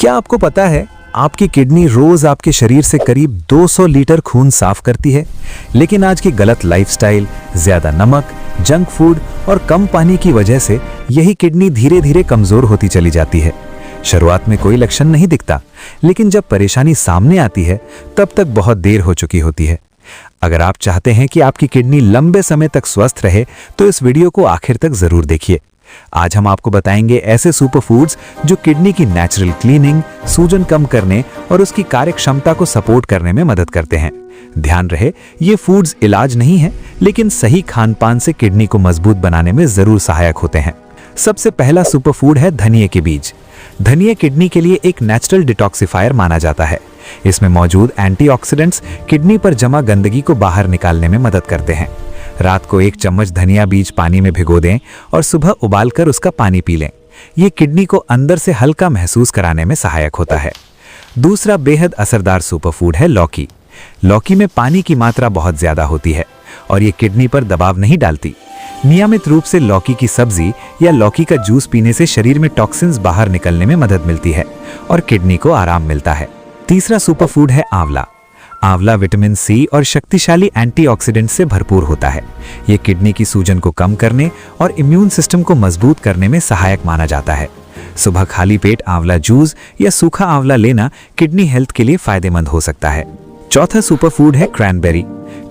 क्या आपको पता है आपकी किडनी रोज आपके शरीर से करीब 200 लीटर खून साफ करती है, लेकिन आज की गलत लाइफस्टाइल, ज्यादा नमक, जंक फूड और कम पानी की वजह से यही किडनी धीरे धीरे कमजोर होती चली जाती है। शुरुआत में कोई लक्षण नहीं दिखता, लेकिन जब परेशानी सामने आती है तब तक बहुत देर हो चुकी होती है। अगर आप चाहते हैं कि आपकी किडनी लंबे समय तक स्वस्थ रहे तो इस वीडियो को आखिर तक जरूर देखिए। आज हम आपको बताएंगे ऐसे सुपर फूड्स जो किडनी की नेचुरल क्लीनिंग, सूजन कम करने और उसकी कार्य क्षमता को सपोर्ट करने में मदद करते हैं। ध्यान रहे, ये फूड्स इलाज नहीं है, लेकिन सही खानपान से किडनी को मजबूत बनाने में जरूर सहायक होते हैं। सबसे पहला सुपर फूड है धनिये के बीज। धनिया किडनी के लिए एक नेचुरल डिटॉक्सिफायर माना जाता है। इसमें मौजूद एंटीऑक्सीडेंट्स किडनी पर जमा गंदगी को बाहर निकालने में मदद करते हैं। रात को 1 चम्मच धनिया बीज पानी में भिगो दें और सुबह उबालकर उसका पानी पी लें। ये किडनी को अंदर से हल्का महसूस कराने में सहायक होता है। दूसरा बेहद असरदार सुपर फूड है लौकी। लौकी में पानी की मात्रा बहुत ज्यादा होती है और ये किडनी पर दबाव नहीं डालती। नियमित रूप से लौकी की सब्जी या लौकी का जूस पीने से शरीर में टॉक्सिन्स बाहर निकलने में मदद मिलती है और किडनी को आराम मिलता है। तीसरा सुपर फूड है आंवला। आंवला विटामिन सी और शक्तिशाली एंटीऑक्सीडेंट से भरपूर होता है। ये किडनी की सूजन को कम करने और इम्यून सिस्टम को मजबूत करने में सहायक माना जाता है। सुबह खाली पेट आंवला जूस या सूखा आंवला लेना किडनी हेल्थ के लिए फायदेमंद हो सकता है। चौथा सुपर फूड है क्रैनबेरी।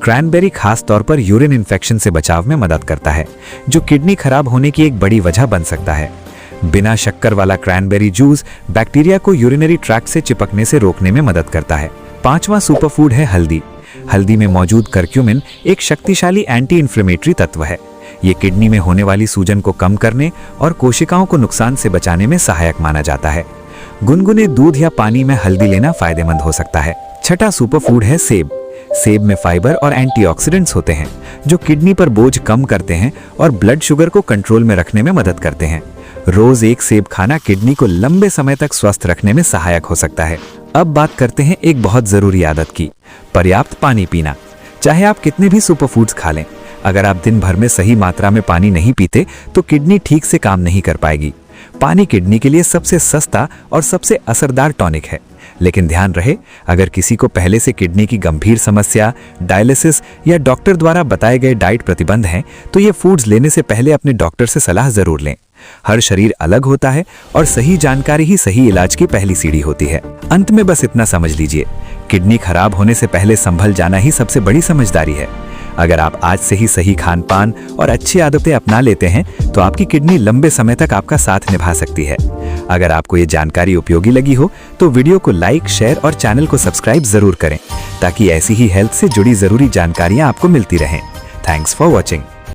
क्रैनबेरी खास तौर पर यूरिन इन्फेक्शन से बचाव में मदद करता है, जो किडनी खराब होने की एक बड़ी वजह बन सकता है। बिना शक्कर वाला क्रैनबेरी जूस बैक्टीरिया को यूरिनरी ट्रैक्ट से चिपकने से रोकने में मदद करता है। पांचवा सुपर फूड है हल्दी। हल्दी में मौजूद करक्यूमिन एक शक्तिशाली एंटी इन्फ्लेमेटरी तत्व है। ये किडनी में होने वाली सूजन को कम करने और कोशिकाओं को नुकसान से बचाने में सहायक माना जाता है। गुनगुने दूध या पानी में हल्दी लेना फायदेमंद हो सकता है। छठा सुपर फूड है सेब। सेब में फाइबर और एंटीऑक्सीडेंट्स होते हैं, जो किडनी पर बोझ कम करते हैं और ब्लड शुगर को कंट्रोल में रखने में मदद करते हैं। रोज 1 सेब खाना किडनी को लंबे समय तक स्वस्थ रखने में सहायक हो सकता है। अब बात करते हैं एक बहुत जरूरी आदत की, पर्याप्त पानी पीना। चाहे आप कितने भी सुपर फूड्स खा लें, अगर आप दिन भर में सही मात्रा में पानी नहीं पीते तो किडनी ठीक से काम नहीं कर पाएगी। पानी किडनी के लिए सबसे सस्ता और सबसे असरदार टॉनिक है। लेकिन ध्यान रहे, अगर किसी को पहले से किडनी की गंभीर समस्या, डायलिसिस या डॉक्टर द्वारा बताए गए डाइट प्रतिबंध हैं, तो ये फूड्स लेने से पहले अपने डॉक्टर से सलाह जरूर लें। हर शरीर अलग होता है और सही जानकारी ही सही इलाज की पहली सीढ़ी होती है। अंत में बस इतना समझ लीजिए, किडनी खराब होने से पहले संभल जाना ही सबसे बड़ी समझदारी है। अगर आप आज से ही सही खानपान और अच्छी आदतें अपना लेते हैं तो आपकी किडनी लंबे समय तक आपका साथ निभा सकती है। अगर आपको ये जानकारी उपयोगी लगी हो तो वीडियो को लाइक, शेयर और चैनल को सब्सक्राइब जरूर करें, ताकि ऐसी ही हेल्थ से जुड़ी जरूरी जानकारियां आपको मिलती रहें। Thanks for watching.